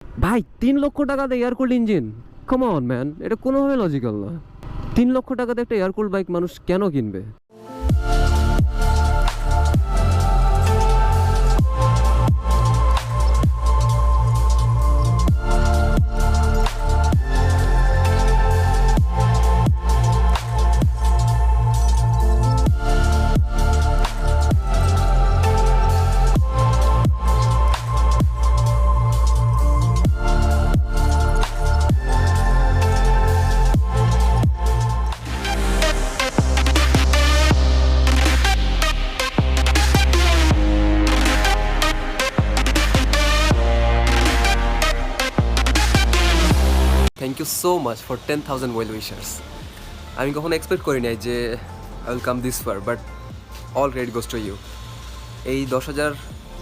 ভাই 3 লক্ষ টাকা দিয়ে air cooled engine, come on man, এটা কোনোভাবে লজিক্যাল না। 3 লক্ষ টাকাতে একটা এয়ার কুল্ড বাইক মানুষ কেন কিনবে? Thank you so much for 10,000 well wishers. আমি কখনো এক্সপেক্ট করি নাই যে I will come this far, but all credit goes to you. এই 10,000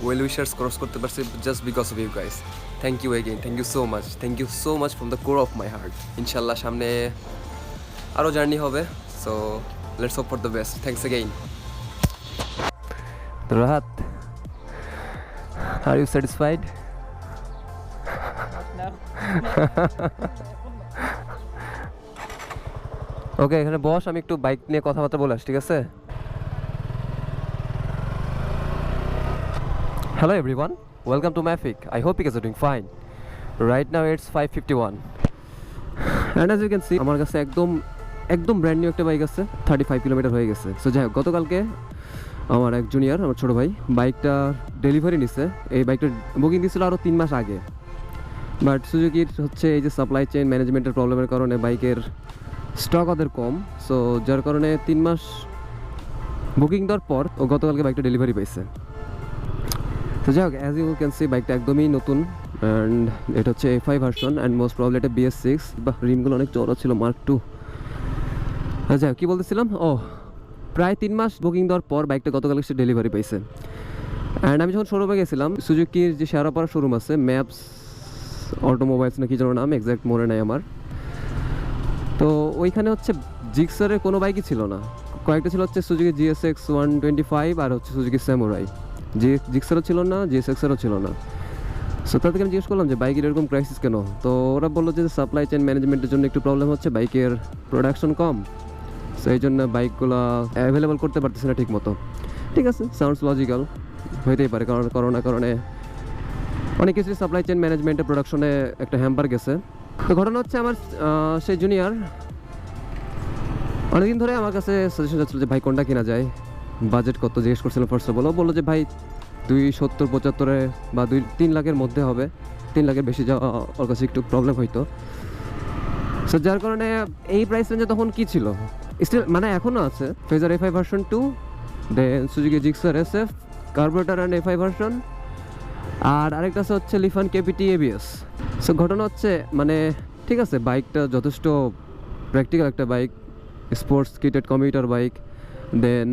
ওয়েল উইশার্স ক্রস করতে পারছি just because of you guys. Thank you again, thank you so much from the core of my heart. ইনশাল্লাহ সামনে আরও journey হবে, so let's hope for the best. Thanks again. Rahat, are you satisfied? ওকে, এখানে বস, আমি একটু bike নিয়ে কথাবার্তা বলে আসি, ঠিক আছে? Hello everyone, welcome to Mafic. I hope you guys are doing fine. Right now it's 5:51 and as you can see আমার কাছে একদম ব্র্যান্ড নিউ একটা বাইক আছে, 35 কিলোমিটার হয়ে গেছে। সো যাই হোক, গতকালকে আমার এক জুনিয়র, আমার ছোটো ভাই, বাইকটা ডেলিভারি নিছে। এই বাইকটা বুকিং দিয়েছিল আরও 3 মাস আগে, বাট সুজুকির হচ্ছে এই যে সাপ্লাই চেইন ম্যানেজমেন্টের প্রবলেমের কারণে বাইকের স্টক ওদের কম, সো যার কারণে 3 মাস বুকিং দেওয়ার পর ও গতকালকে বাইকটা ডেলিভারি পাইছে। তো যাই হোক, অ্যাজ ইউ ক্যান সি বাইকটা একদমই নতুন, অ্যান্ড এটা হচ্ছে A5 version and most probably এটা BS6 বা রিমগুলো অনেক চড়া ছিল, Mark II। যাই হোক, কী বলতেছিলাম, প্রায় 3 মাস বুকিং দেওয়ার পর বাইকটা গতকালকে সে ডেলিভারি পাইছে। অ্যান্ড আমি যখন শোরুমে গেছিলাম, সুজুকির যে শেয়ারাপাড়া শোরুম আছে, ম্যাপস অটোমোবাইলস না কি যেন নাম, এক্স্যাক্ট মনে নাই আমার, তো ওইখানে হচ্ছে জিক্সারের কোনো বাইকই ছিল না। কয়েকটা ছিল হচ্ছে সুজুকি GSX 125 আর হচ্ছে সুজুকি স্যামুরাই। জিক্সারও ছিল না, GSX-এরও ছিল না। সো তাদেরকে আমি জিজ্ঞেস করলাম যে বাইকের এরকম ক্রাইসিস কেন? তো ওরা বললো যে সাপ্লাই চেইন ম্যানেজমেন্টের জন্য একটু প্রবলেম হচ্ছে, বাইকের প্রোডাকশন কম, সো এই জন্য বাইকগুলো অ্যাভেলেবল করতে পারতেছে না ঠিক মতো। ঠিক আছে, সাউন্ডস লজিক্যাল, হইতেই পারে, কারণ করোনার কারণে অনেক কিছু সাপ্লাই চেইন ম্যানেজমেন্টের প্রোডাকশনে একটা হ্যাম্পার গেছে। তো ঘটনা হচ্ছে, আমার সেই জুনিয়র অনেকদিন ধরে আমার কাছে সাজেশন যাচ্ছিল যে ভাই কোনটা কেনা যায়, বাজেট কত জিজ্ঞেস করছিলাম। ফার্স্ট অফ অল বললো যে ভাই 270-75 বা 2-3 লাখের মধ্যে হবে, 3 লাখের বেশি যাওয়া ওর কাছে একটু প্রবলেম হইতো। সো যার কারণে এই প্রাইস রেঞ্জে তখন কী ছিল, স্টিল মানে এখনও আছে Fazer A5 version 2, then Suzuki Gixxer SF carburettor and A5 version, আর আরেকটা আছে হচ্ছে লিফান KPT ABS। সো ঘটনা হচ্ছে, মানে ঠিক আছে, বাইকটা যথেষ্ট প্র্যাকটিক্যাল একটা বাইক, sports kitted commuter bike, then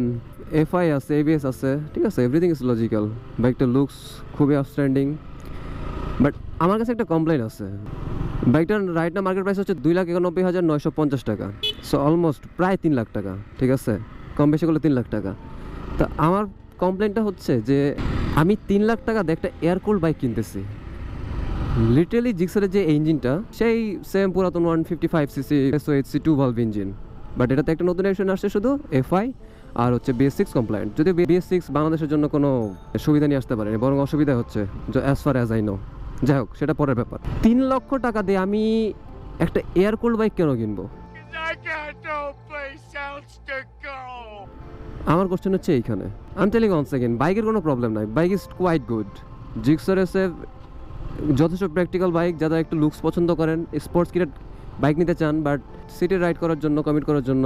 FI আছে, ABS আছে, ঠিক আছে, এভরিথিং ইজ লজিক্যাল। বাইকটা লুকস খুবই আউটস্ট্যান্ডিং, বাট আমার কাছে একটা কমপ্লেন আছে। বাইকটার রাইট না মার্কেট প্রাইস হচ্ছে 2,91,950 টাকা, সো অলমোস্ট প্রায় 3 লাখ টাকা, ঠিক আছে, কম বেশি করলে 3 লাখ টাকা। তো আমার কমপ্লেনটা হচ্ছে যে আমি 3 লাখ টাকা দিয়ে একটা এয়ার কুল্ড বাইক কিনতেছি, লিটারালি জিক্সারের যে ইঞ্জিনটা সেই সেম পুরাতন 155cc SOHC 2 valve engine, but এটাতে একটা নতুন এডিশন আসছে শুধু FI আর হচ্ছে BS6 কমপ্লায়েন্ট। যদি BS6 বাংলাদেশের জন্য কোনো সুবিধা নিয়ে আসতে পারে, বরং অসুবিধা হচ্ছে as far as I know. যাই হোক, সেটা পরের ব্যাপার। 3 লক্ষ টাকা দিয়ে আমি একটা এয়ার কুল্ড বাইক কেন কিনবো? আমার কোশ্চেন হচ্ছে এইখানে। I am telling once second, বাইকের কোনো প্রবলেম নাই, bike is quite good. Gixxer SF যথেষ্ট প্র্যাকটিক্যাল বাইক, যারা একটু লুকস পছন্দ করেন, স্পোর্টস কিটেড বাইক নিতে চান, বাট সিটি রাইড করার জন্য, কমিট করার জন্য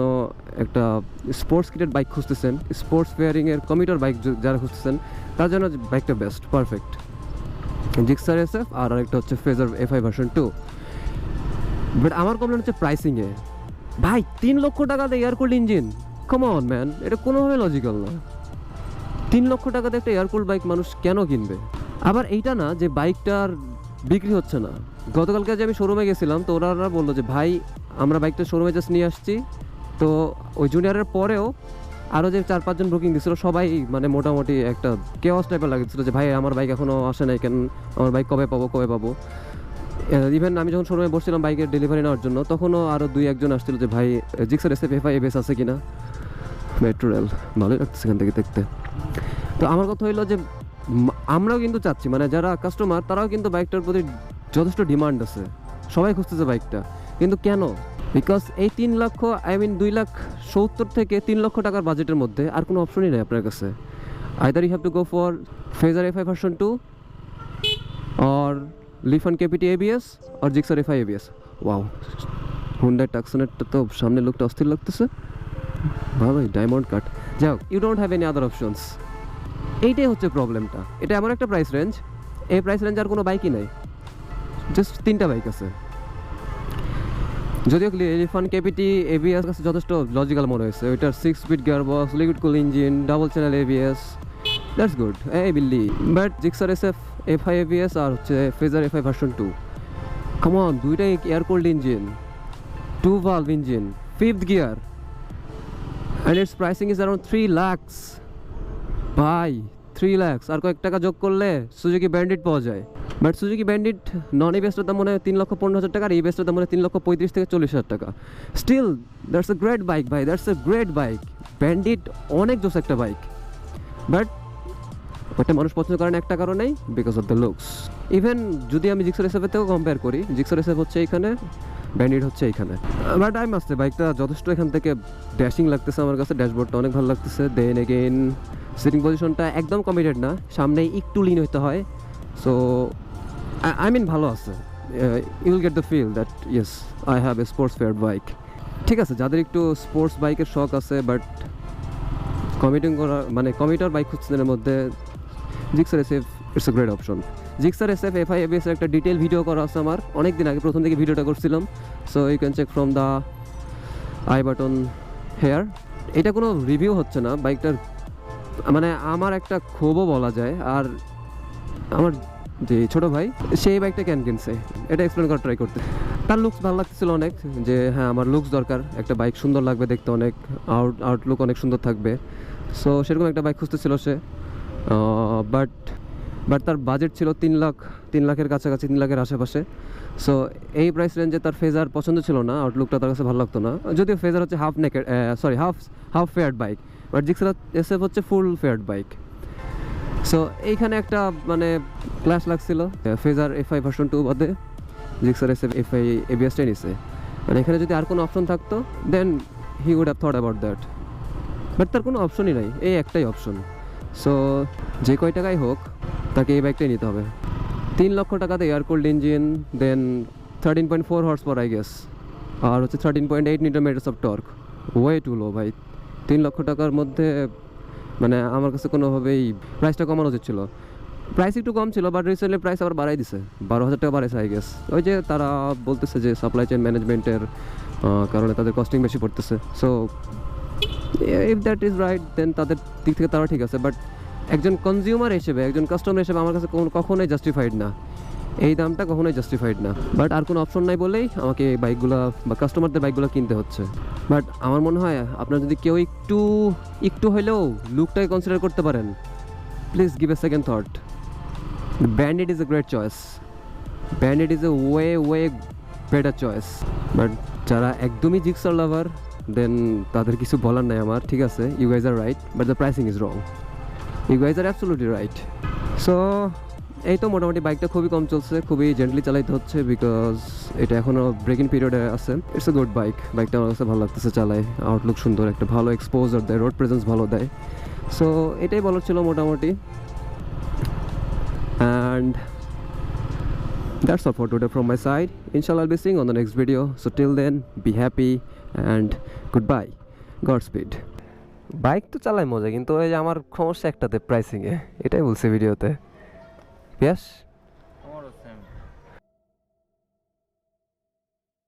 একটা স্পোর্টস কিটেড বাইক খুঁজতেছেন, স্পোর্টস ফেয়ারিংয়ের কমিউটার বাইক যারা খুঁজতেছেন, তার জন্য বাইকটা বেস্ট, পারফেক্ট। জিক্সার SF আর আরেকটা হচ্ছে ফেজার A5 ভার্সন 2। বাট আমার কমপ্লেন হচ্ছে প্রাইসিংয়ে। ভাই 3 লক্ষ টাকা দিয়ে air cooled engine, come on man, এটা কোনোভাবে লজিক্যাল না। 3 লক্ষ টাকা দিয়ে একটা এয়ার কুল্ড বাইক মানুষ কেন কিনবে? আবার এইটা না যে বাইকটার বিক্রি হচ্ছে না। গতকালকে যে আমি শোরুমে গেছিলাম, তো ওরা বললো যে ভাই আমরা বাইকটা শোরুমে জাস্ট নিয়ে আসছি। তো ওই জুনিয়রের পরেও আরও যে 4-5 জন বুকিং দিচ্ছিলো, সবাই মানে মোটামুটি একটা কেওয়াস টাইপের লাগছিল যে ভাই আমার বাইক এখনও আসে নাই কেন, আমার বাইক কবে পাবো। ইভেন আমি যখন শোরুমে বসছিলাম বাইকের ডেলিভারি নেওয়ার জন্য, তখনও আরও 2-1 জন আসছিল যে ভাই জিক্সার SF FI ABS আছে কিনা। মেট্রো রেল ভালোই লাগতেছে এখান থেকে দেখতে। তো আমার কথা হইলো যে আমরাও কিন্তু চাচ্ছি, মানে যারা কাস্টমার তারাও কিন্তু বাইকটার প্রতি যথেষ্ট ডিমান্ড আছে, সবাই খুঁজতেছে বাইকটা। কিন্তু কেন? বিকজ এই 3 লক্ষ, 2,70,000 থেকে 3 লক্ষ টাকার বাজেটের মধ্যে আর কোনো অপশনই নেই আপনার কাছে। Either you have to go for Fazer FI version 2 or Lifan KPT ABS or Gixxer FI ABS। Wow, Hyundai টাকসনেরটা তো সামনে লুকটা অস্থির লাগতেছে, ভালোই ডায়মন্ড কাট। যাই হোক, you don't have any other options. এইটাই হচ্ছে প্রবলেমটা। এটা এমন একটা প্রাইস রেঞ্জ, এই প্রাইস রেঞ্জ আর কোনো বাইকই নেই, জাস্ট 3টা বাইক আছে। যদিও লিফান KPT ABS কাছে যথেষ্ট লজিক্যাল মনে হয়েছে, ওইটার 6 speed gear box, liquid cool engine, double channel ABS, that's good, এই বিল্লি। But Gixxer SF FI ABS আর হচ্ছে Fazer FI version 2, come on, দুইটাই air cold engine, 2 valve engine, 5th gear, and its pricing is around 3 lakhs ভাই, 3 lakhs। আর কয়েক টাকা যোগ করলে সুজুকি ব্যান্ডিট পাওয়া যায়। বাট সুজুকি ব্যান্ডিট নন ইবেস্টের দাম মনে হয় 3,15,000 টাকা, আর ইবেস্টের দাম মনে হয় 3,35,000 থেকে 40,000 টাকা। Still that's a great bike ভাই, that's a great bike. Bandit অনেক জোস একটা বাইক, বাট ওটা মানুষ পছন্দ করে না একটা কারণেই, because of the looks. Even যদি আমি জিক্সার SF থেকেও কম্পেয়ার করি, জিক্সার SF হচ্ছে এইখানে, ব্যান্ডিট হচ্ছে এইখানে। বাট আই মাস্ট সে বাইকটা যথেষ্ট এখান থেকে ড্যাশিং লাগতেছে আমার কাছে, ড্যাশবোর্ডটা অনেক ভালো লাগতেছে। দেন এগেইন সিটিং পজিশনটা একদম কমিটেড না, সামনে একটু লিন হইতে হয়। সো আই মিন ভালো আছে, you will get the feel that yes I have a sports fair bike. ঠিক আছে, যাদের একটু স্পোর্টস বাইকের শখ আছে বাট কমিটিং করা, মানে কমিটার বাইক খুঁজছেন, এর মধ্যে Gixxer SF it's a great option. Gixxer SF FI ABS এর একটা ডিটেল ভিডিও করা আছে আমার, অনেক দিন আগে প্রথম থেকে ভিডিওটা করছিলাম। So you can check from the I button here. এটা কোনো রিভিউ হচ্ছে না বাইকটার, মানে আমার একটা ক্ষোভও বলা যায়। আর আমার যে ছোটো ভাই, সেই বাইকটা কেন কিনছে এটা এক্সপ্লেন করার ট্রাই করতে। তার লুকস ভালো লাগতেছিল অনেক, যে হ্যাঁ আমার লুকস দরকার, একটা বাইক সুন্দর লাগবে দেখতে, অনেক আউটলুক অনেক সুন্দর থাকবে। সো সেরকম একটা বাইক খুঁজতেছিল সে। বাট তার বাজেট ছিল 3 লাখের কাছাকাছি, 3 লাখের আশেপাশে। সো এই প্রাইস রেঞ্জে তার ফেজার পছন্দ ছিল না, আউটলুকটা তার কাছে ভালো লাগতো না। যদিও ফেজার হচ্ছে half feared bike, but Gixxer SF হচ্ছে ফুল ফেয়ার্ড বাইক। সো এইখানে একটা মানে ক্লাস লাগছিল, ফেজার FI ভার্সন 2 বাদে জিক্সার SF FI ABS-টাই নিছে। মানে এখানে যদি আর কোনো অপশন থাকতো then he would have thought about that, but তার কোনো অপশনই নাই, এই একটাই অপশন। সো যে কয় টাকাই হোক তাকে এই বাইকটাই নিতে হবে। 3 লক্ষ টাকাতে air cold engine, then 13.4 horse power I guess, আর হচ্ছে 13.8 newton meters of torque. Way too low ভাই, 3 লক্ষ টাকার মধ্যে মানে আমার কাছে কোনোভাবেই প্রাইসটা কমানো উচিত ছিল। প্রাইস একটু কম ছিল, বাট রিসেন্টলি প্রাইস আবার বাড়াই দিছে, 12,000 টাকা বাড়াইছে আই গেস। ওই যে তারা বলতেছে যে সাপ্লাই চেইন ম্যানেজমেন্টের কারণে তাদের কস্টিং বেশি পড়তেছে। So if that is right then তাদের দিক থেকে তারা ঠিক আছে, বাট একজন কনজিউমার হিসেবে, একজন কাস্টমার হিসেবে আমার কাছে কখনোই জাস্টিফাইড না, এই দামটা কখনোই জাস্টিফাইড না। বাট আর কোনো অপশন নাই বলেই আমাকে এই বাইকগুলো বা কাস্টমারদের বাইকগুলো কিনতে হচ্ছে। বাট আমার মনে হয় আপনার যদি কেউ একটু হলেও লুকটাকে কনসিডার করতে পারেন, please give a second thought. Bandit is a great choice, bandit is a way better choice. But যারা একদমই জিক্সার লাভার, দেন তাদের কিছু বলার নাই আমার, ঠিক আছে, you guys are right, but the pricing is wrong, you guys are absolutely right. So এই তো মোটামুটি বাইকটা খুবই কম চলছে, খুবই জেন্টলি চালাইতে হচ্ছে, বিকজ এটা এখনও ব্রেকিং পিরিয়ডে আছে। ইটস এ গুড বাইক, বাইকটা আমার কাছে ভালো লাগতেছে চালায়, আউটলুক সুন্দর, একটা ভালো এক্সপোজার দেয়, রোড প্রেজেন্স ভালো দেয়। সো এটাই বলার ছিল মোটামুটি। And that's all for today from my side. Inshallah I'll be seeing on the next video. So till then, be happy and goodbye. Godspeed. Bike তো চালাই মজা, কিন্তু ওই যে আমার সমস্যা একটাতে, প্রাইসিংয়ে, এটাই বলছি ভিডিওতে। Yes.